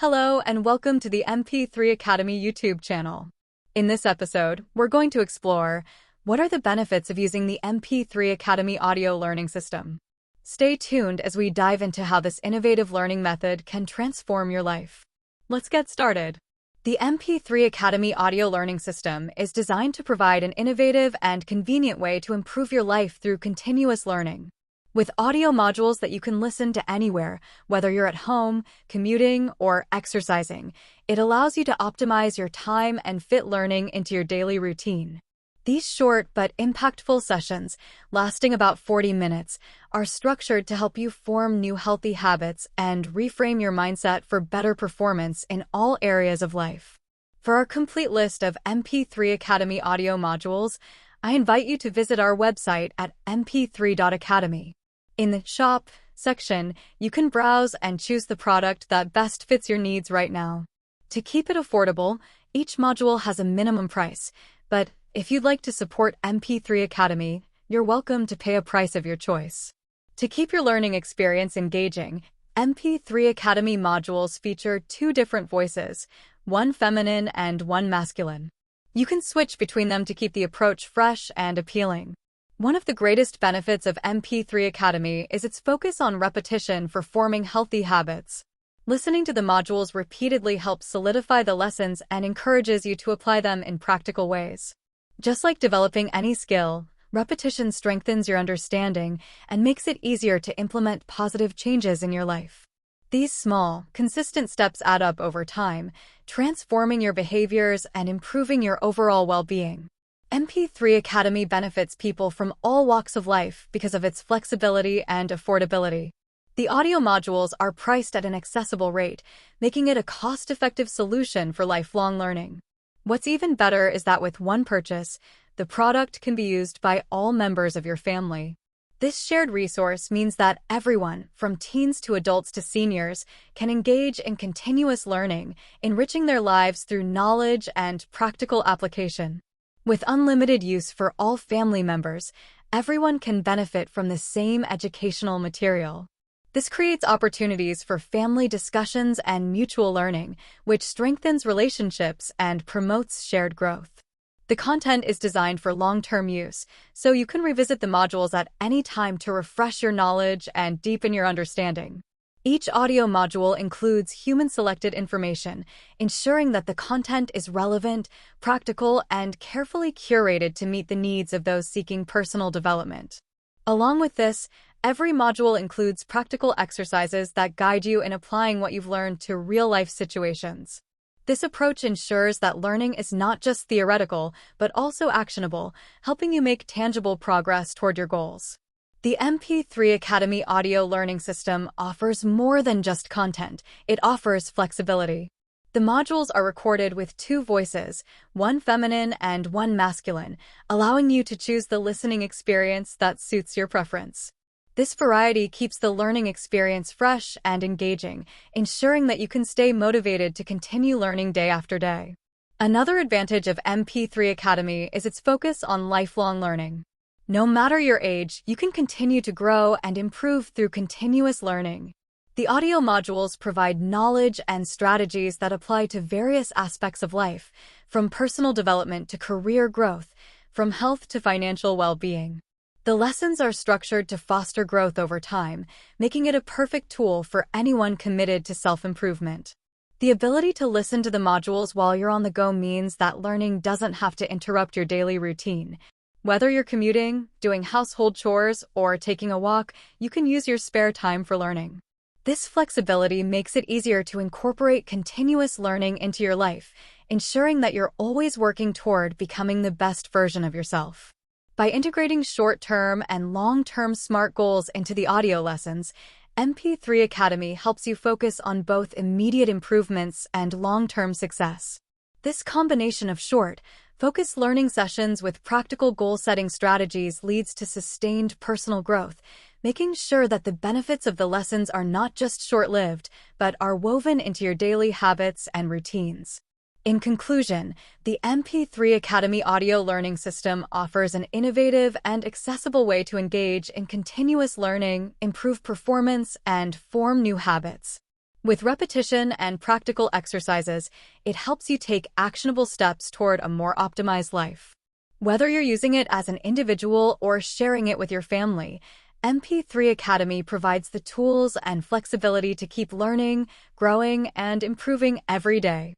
Hello and welcome to the mp3.Academy YouTube channel. In this episode, we're going to explore what are the benefits of using the mp3.Academy audio learning system. Stay tuned as we dive into how this innovative learning method can transform your life. Let's get started. The mp3.Academy audio learning system is designed to provide an innovative and convenient way to improve your life through continuous learning. With audio modules that you can listen to anywhere, whether you're at home, commuting, or exercising, it allows you to optimize your time and fit learning into your daily routine. These short but impactful sessions, lasting about 40 minutes, are structured to help you form new healthy habits and reframe your mindset for better performance in all areas of life. For our complete list of mp3.Academy audio modules, I invite you to visit our website at mp3.Academy. In the Shop section, you can browse and choose the product that best fits your needs right now. To keep it affordable, each module has a minimum price, but if you'd like to support mp3.Academy, you're welcome to pay a price of your choice. To keep your learning experience engaging, mp3.Academy modules feature two different voices, one feminine and one masculine. You can switch between them to keep the approach fresh and appealing. One of the greatest benefits of mp3.Academy is its focus on repetition for forming healthy habits. Listening to the modules repeatedly helps solidify the lessons and encourages you to apply them in practical ways. Just like developing any skill, repetition strengthens your understanding and makes it easier to implement positive changes in your life. These small, consistent steps add up over time, transforming your behaviors and improving your overall well-being. mp3.Academy benefits people from all walks of life because of its flexibility and affordability. The audio modules are priced at an accessible rate, making it a cost-effective solution for lifelong learning. What's even better is that with one purchase, the product can be used by all members of your family. This shared resource means that everyone, from teens to adults to seniors, can engage in continuous learning, enriching their lives through knowledge and practical application. With unlimited use for all family members, everyone can benefit from the same educational material. This creates opportunities for family discussions and mutual learning, which strengthens relationships and promotes shared growth. The content is designed for long-term use, so you can revisit the modules at any time to refresh your knowledge and deepen your understanding. Each audio module includes human-selected information, ensuring that the content is relevant, practical, and carefully curated to meet the needs of those seeking personal development. Along with this, every module includes practical exercises that guide you in applying what you've learned to real-life situations. This approach ensures that learning is not just theoretical, but also actionable, helping you make tangible progress toward your goals. The mp3.Academy audio learning system offers more than just content, it offers flexibility. The modules are recorded with two voices, one feminine and one masculine, allowing you to choose the listening experience that suits your preference. This variety keeps the learning experience fresh and engaging, ensuring that you can stay motivated to continue learning day after day. Another advantage of mp3.Academy is its focus on lifelong learning. No matter your age, you can continue to grow and improve through continuous learning. The audio modules provide knowledge and strategies that apply to various aspects of life, from personal development to career growth, from health to financial well-being. The lessons are structured to foster growth over time, making it a perfect tool for anyone committed to self-improvement. The ability to listen to the modules while you're on the go means that learning doesn't have to interrupt your daily routine. Whether you're commuting, doing household chores, or taking a walk, you can use your spare time for learning. This flexibility makes it easier to incorporate continuous learning into your life, ensuring that you're always working toward becoming the best version of yourself. By integrating short-term and long-term SMART goals into the audio lessons, mp3.Academy helps you focus on both immediate improvements and long-term success. This combination of short, focused learning sessions with practical goal-setting strategies leads to sustained personal growth, making sure that the benefits of the lessons are not just short-lived, but are woven into your daily habits and routines. In conclusion, the mp3.Academy audio learning system offers an innovative and accessible way to engage in continuous learning, improve performance, and form new habits. With repetition and practical exercises, it helps you take actionable steps toward a more optimized life. Whether you're using it as an individual or sharing it with your family, mp3 Academy provides the tools and flexibility to keep learning, growing, and improving every day.